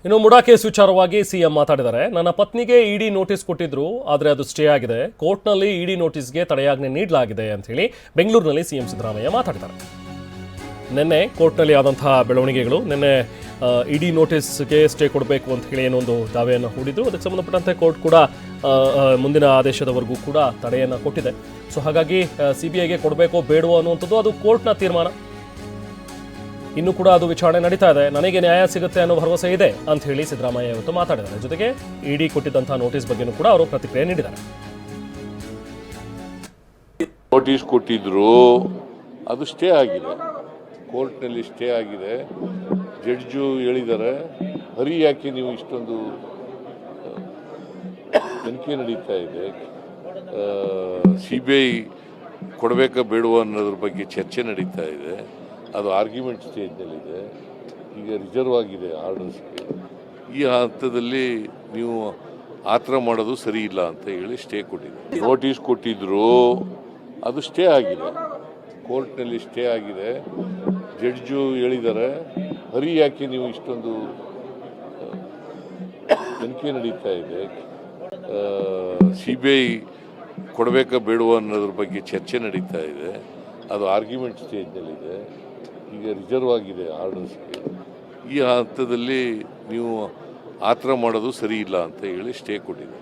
ಇನ್ನು ಮುಡಾ ಕೇಸ್ ವಿಚಾರವಾಗಿ ಸಿಎಂ ಮಾತಾಡಿದ್ದಾರೆ. ನನ್ನ ಪತ್ನಿಗೆ ಇಡಿ ನೋಟಿಸ್ ಕೊಟ್ಟಿದ್ರು, ಆದರೆ ಅದು ಸ್ಟೇ ಆಗಿದೆ. ಕೋರ್ಟ್ನಲ್ಲಿ ಇಡಿ ನೋಟಿಸ್ಗೆ ತಡೆಯಾಜ್ಞೆ ನೀಡಲಾಗಿದೆ ಅಂತ ಹೇಳಿ ಬೆಂಗಳೂರಿನಲ್ಲಿ ಸಿಎಂ ಸಿದ್ದರಾಮಯ್ಯ ಮಾತಾಡಿದ್ದಾರೆ. ನಿನ್ನೆ ಕೋರ್ಟ್ನಲ್ಲಿ ಆದಂತಹ ಬೆಳವಣಿಗೆಗಳು, ನಿನ್ನೆ ಇಡಿ ನೋಟಿಸ್ಗೆ ಸ್ಟೇ ಕೊಡಬೇಕು ಅಂತ ಹೇಳಿ ಏನೊಂದು ದಾವೆಯನ್ನು ಹೂಡಿದ್ರು. ಅದಕ್ಕೆ ಸಂಬಂಧಪಟ್ಟಂತೆ ಕೋರ್ಟ್ ಕೂಡ ಮುಂದಿನ ಆದೇಶದವರೆಗೂ ಕೂಡ ತಡೆಯನ್ನು ಕೊಟ್ಟಿದೆ. ಸೊ ಹಾಗಾಗಿ ಸಿಬಿಐಗೆ ಕೊಡಬೇಕೋ ಬೇಡವೋ ಅನ್ನುವಂಥದ್ದು ಅದು ಕೋರ್ಟ್ನ ತೀರ್ಮಾನ. ಇನ್ನೂ ಕೂಡ ಅದು ವಿಚಾರಣೆ ನಡೀತಾ ಇದೆ. ನನಗೆ ನ್ಯಾಯ ಸಿಗುತ್ತೆ ಅನ್ನೋ ಭರವಸೆ ಇದೆ ಅಂತ ಹೇಳಿ ಸಿದ್ದರಾಮಯ್ಯ ಇವತ್ತು ಮಾತಾಡಿದ್ದಾರೆ. ಜೊತೆಗೆ ಇಡಿ ಕೊಟ್ಟಿದ್ದಂತಹ ನೋಟಿಸ್ ಬಗ್ಗೆನೂ ಕೂಡ ಅವರು ಪ್ರತಿಕ್ರಿಯೆ ನೀಡಿದ್ದಾರೆ. ನೋಟಿಸ್ ಕೊಟ್ಟಿದ್ರು, ಅದು ಸ್ಟೇ ಆಗಿದೆ, ಕೋರ್ಟ್ನಲ್ಲಿ ಸ್ಟೇ ಆಗಿದೆ. ಜಡ್ಜು ಹೇಳಿದ್ದಾರೆ, ಹರಿ ಯಾಕೆ ನೀವು ಇಷ್ಟೊಂದು ತನಿಖೆ ನಡೀತಾ ಇದೆ, CBI ಕೊಡಬೇಕಾ ಬೇಡುವ ಅನ್ನೋದ್ರ ಬಗ್ಗೆ ಚರ್ಚೆ ನಡೀತಾ ಇದೆ. ಅದು ಆರ್ಗ್ಯುಮೆಂಟ್ ಸ್ಟೇಜ್ನಲ್ಲಿದೆ. ಈಗ ರಿಸರ್ವ್ ಆಗಿದೆ ಆರ್ಡರ್ಸ್ಗೆ. ಈ ಹಂತದಲ್ಲಿ ನೀವು ಆ ಥರ ಮಾಡೋದು ಸರಿ ಇಲ್ಲ ಅಂತ ಹೇಳಿ ಸ್ಟೇ ಕೊಟ್ಟಿದೆ. ನೋಟಿಸ್ ಕೊಟ್ಟಿದ್ರು, ಅದು ಸ್ಟೇ ಆಗಿದೆ, ಕೋರ್ಟ್ನಲ್ಲಿ ಸ್ಟೇ ಆಗಿದೆ. ಜಡ್ಜು ಹೇಳಿದ್ದಾರೆ, ಹರಿ ಯಾಕೆ ನೀವು ಇಷ್ಟೊಂದು ತನಿಖೆ ನಡೀತಾ ಇದೆ, CBI ಕೊಡಬೇಕಾ ಬೇಡುವ ಅನ್ನೋದ್ರ ಬಗ್ಗೆ ಚರ್ಚೆ ನಡೀತಾ ಇದೆ. ಅದು ಆರ್ಗ್ಯುಮೆಂಟ್ ಸ್ಟೇಜ್ನಲ್ಲಿದೆ. ಈಗ ರಿಸರ್ವ್ ಆಗಿದೆ ಆರ್ಡರ್ಸ್ಗೆ. ಈ ಹಂತದಲ್ಲಿ ನೀವು ಆ ಥರ ಮಾಡೋದು ಸರಿ ಇಲ್ಲ ಅಂತ ಹೇಳಿ ಸ್ಟೇ ಕೊಟ್ಟಿದೆ.